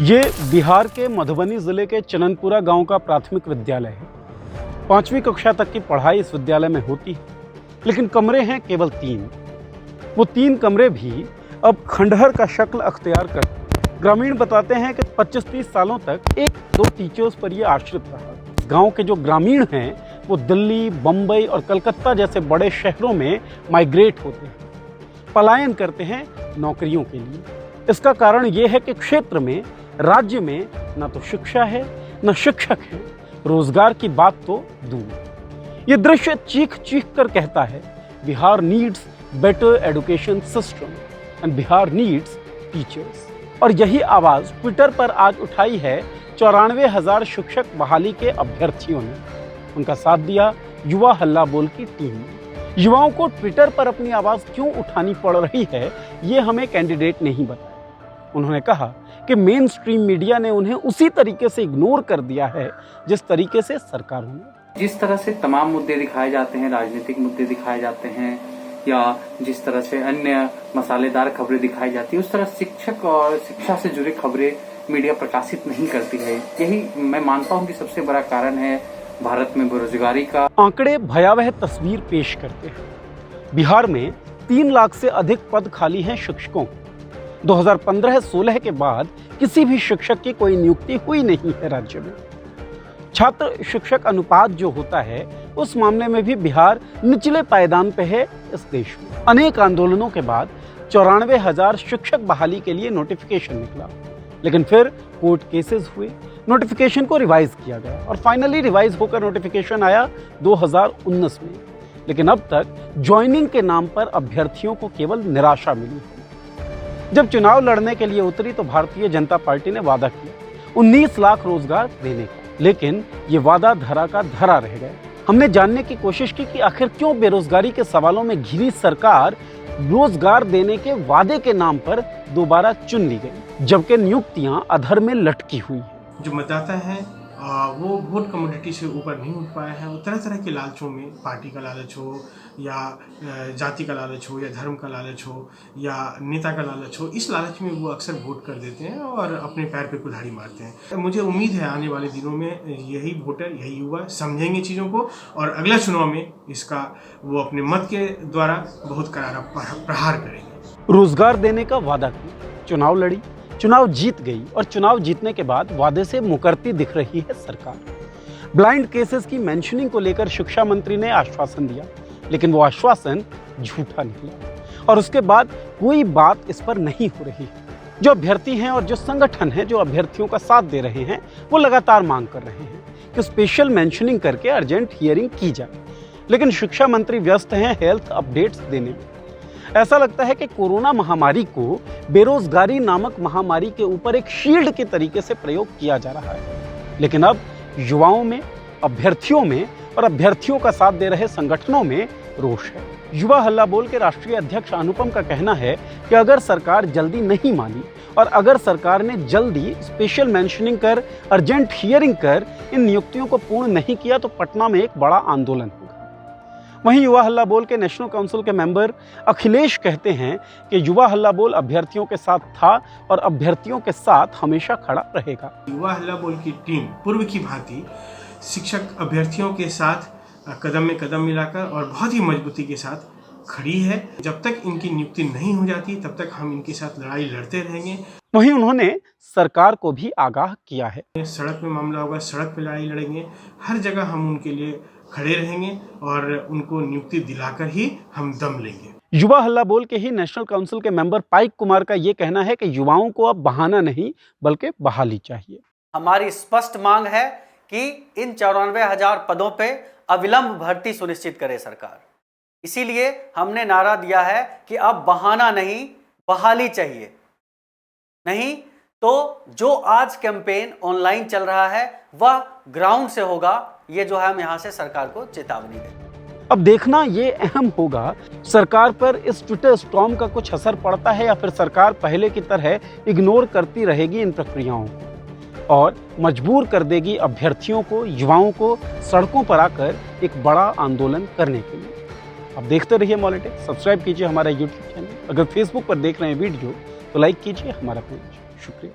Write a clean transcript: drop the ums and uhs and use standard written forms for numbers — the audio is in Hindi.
ये बिहार के मधुबनी जिले के चननपुरा गांव का प्राथमिक विद्यालय है। 5वीं कक्षा तक की पढ़ाई इस विद्यालय में होती है, लेकिन कमरे हैं केवल 3। वो 3 कमरे भी अब खंडहर का शक्ल अख्तियार कर। ग्रामीण बताते हैं कि 25-30 सालों तक 1-2 टीचर्स पर ये आश्रित रहा। गांव के जो ग्रामीण हैं वो दिल्ली, बम्बई और कलकत्ता जैसे बड़े शहरों में माइग्रेट होते हैं, पलायन करते हैं नौकरियों के लिए। इसका कारण ये है कि क्षेत्र में, राज्य में न तो शिक्षा है, न शिक्षक है, रोजगार की बात तो दूर। ये दृश्य चीख चीख कर कहता है, Bihar needs better education system and Bihar needs teachers. और यही आवाज ट्विटर पर आज उठाई है 94,000 शिक्षक बहाली के अभ्यर्थियों ने। उनका साथ दिया युवा हल्ला बोल की टीम ने। युवाओं को ट्विटर पर अपनी आवाज क्यों उठानी पड़ रही है, ये हमें कैंडिडेट नहीं बताया। उन्होंने कहा कि मेन स्ट्रीम मीडिया ने उन्हें उसी तरीके से इग्नोर कर दिया है जिस तरीके से सरकार ने। जिस तरह से तमाम मुद्दे दिखाए जाते हैं, राजनीतिक मुद्दे दिखाए जाते हैं, या जिस तरह से अन्य मसालेदार खबरें दिखाई जाती है, उस तरह शिक्षक और शिक्षा से जुड़ी खबरें मीडिया प्रकाशित नहीं करती है। यही मैं मानता हूँ कि सबसे बड़ा कारण है भारत में बेरोजगारी का। आंकड़े भयावह तस्वीर पेश करते हैं। बिहार में 3 लाख से अधिक पद खाली हैं शिक्षकों। 2015-16 के बाद किसी भी शिक्षक की कोई नियुक्ति हुई नहीं है राज्य में। छात्र शिक्षक अनुपात जो होता है, उस मामले में भी बिहार निचले पायदान पे है इस देश में। अनेक आंदोलनों के बाद 94,000 शिक्षक बहाली के लिए नोटिफिकेशन निकला, लेकिन फिर कोर्ट केसेस हुए, नोटिफिकेशन को रिवाइज किया गया और फाइनली रिवाइज होकर नोटिफिकेशन आया 2019 में। लेकिन अब तक ज्वाइनिंग के नाम पर अभ्यर्थियों को केवल निराशा मिली है। जब चुनाव लड़ने के लिए उतरी तो भारतीय जनता पार्टी ने वादा किया 19 लाख रोजगार देने का, लेकिन ये वादा धरा का धरा रह गया। हमने जानने की कोशिश की कि आखिर क्यों बेरोजगारी के सवालों में घिरी सरकार रोजगार देने के वादे के नाम पर दोबारा चुन ली गई, जबकि नियुक्तियां अधर में लटकी हुई हैं। जो मतदाता है वो वोट कमोडिटी से ऊपर नहीं उठ पाया है। वो तरह तरह के लालचों में, पार्टी का लालच हो या जाति का लालच हो या धर्म का लालच हो या नेता का लालच हो, इस लालच में वो अक्सर वोट कर देते हैं और अपने पैर पे कुल्हाड़ी मारते हैं। मुझे उम्मीद है आने वाले दिनों में यही वोटर, यही युवा समझेंगे चीज़ों को और अगला चुनाव में इसका वो अपने मत के द्वारा बहुत करारा प्रहार करेंगे। रोजगार देने का वादा किया, चुनाव लड़ी, चुनाव जीत गई और चुनाव जीतने के बाद वादे से मुकरती दिख रही है सरकार। ब्लाइंड केसेस की मेंशनिंग को लेकर शिक्षा मंत्री ने आश्वासन दिया, लेकिन वो आश्वासन झूठा निकला और उसके बाद कोई बात इस पर नहीं हो रही। जो अभ्यर्थी हैं और जो संगठन हैं जो अभ्यर्थियों का साथ दे रहे हैं, वो लगातार मांग कर रहे हैं कि स्पेशल मेंशनिंग करके अर्जेंट हियरिंग की जाए, लेकिन शिक्षा मंत्री व्यस्त हैं हेल्थ अपडेट्स देने में। ऐसा लगता है कि कोरोना महामारी को बेरोजगारी नामक महामारी के ऊपर एक शील्ड के तरीके से प्रयोग किया जा रहा है, लेकिन अब युवाओं में, अभ्यर्थियों में और अभ्यर्थियों का साथ दे रहे संगठनों में रोष है। युवा हल्ला बोल के राष्ट्रीय अध्यक्ष अनुपम का कहना है कि अगर सरकार जल्दी नहीं मानी और अगर सरकार ने जल्दी स्पेशल मेंशनिंग कर, अर्जेंट हियरिंग कर इन नियुक्तियों को पूर्ण नहीं किया तो पटना में एक बड़ा आंदोलन होगा। वहीं युवा हल्ला बोल के नेशनल काउंसिल के मेंबर अखिलेश कहते हैं कि युवा हल्ला बोल अभ्यर्थियों के साथ था और अभ्यर्थियों के साथ हमेशा खड़ा रहेगा। युवा हल्ला बोल की टीम पूर्व की भांति शिक्षक अभ्यर्थियों के साथ कदम में कदम मिलाकर और बहुत ही मजबूती के साथ खड़ी है। जब तक इनकी नियुक्ति नहीं हो जाती तब तक हम इनके साथ लड़ाई लड़ते रहेंगे। वहीं उन्होंने सरकार को भी आगाह किया है, सड़क में मामला होगा, सड़क पे लड़ाई लड़ेंगे, हर जगह हम उनके लिए खड़े रहेंगे और उनको नियुक्ति दिलाकर ही हम दम लेंगे। युवा हल्ला बोल के ही नेशनल काउंसिल के मेंबर पाइक कुमार का ये कहना है कि युवाओं को अब बहाना नहीं बल्कि बहाली चाहिए। हमारी स्पष्ट मांग है कि इन 94,000 पदों पे अविलंब भर्ती सुनिश्चित करे सरकार। इसीलिए हमने नारा दिया है कि अब बहाना नहीं, बहाली चाहिए। नहीं तो जो आज कैंपेन ऑनलाइन चल रहा है वह ग्राउंड से होगा। ये जो है हम यहाँ से सरकार को चेतावनी दें। अब देखना ये अहम होगा, सरकार पर इस ट्विटर स्टॉर्म का कुछ असर पड़ता है या फिर सरकार पहले की तरह इग्नोर करती रहेगी इन प्रक्रियाओं को और मजबूर कर देगी अभ्यर्थियों को, युवाओं को सड़कों पर आकर एक बड़ा आंदोलन करने के लिए। अब देखते रहिए मॉलिटिक्स। सब्सक्राइब कीजिए हमारा यूट्यूब चैनल। अगर फेसबुक पर देख रहे हैं वीडियो तो लाइक कीजिए हमारा पेज। शुक्रिया।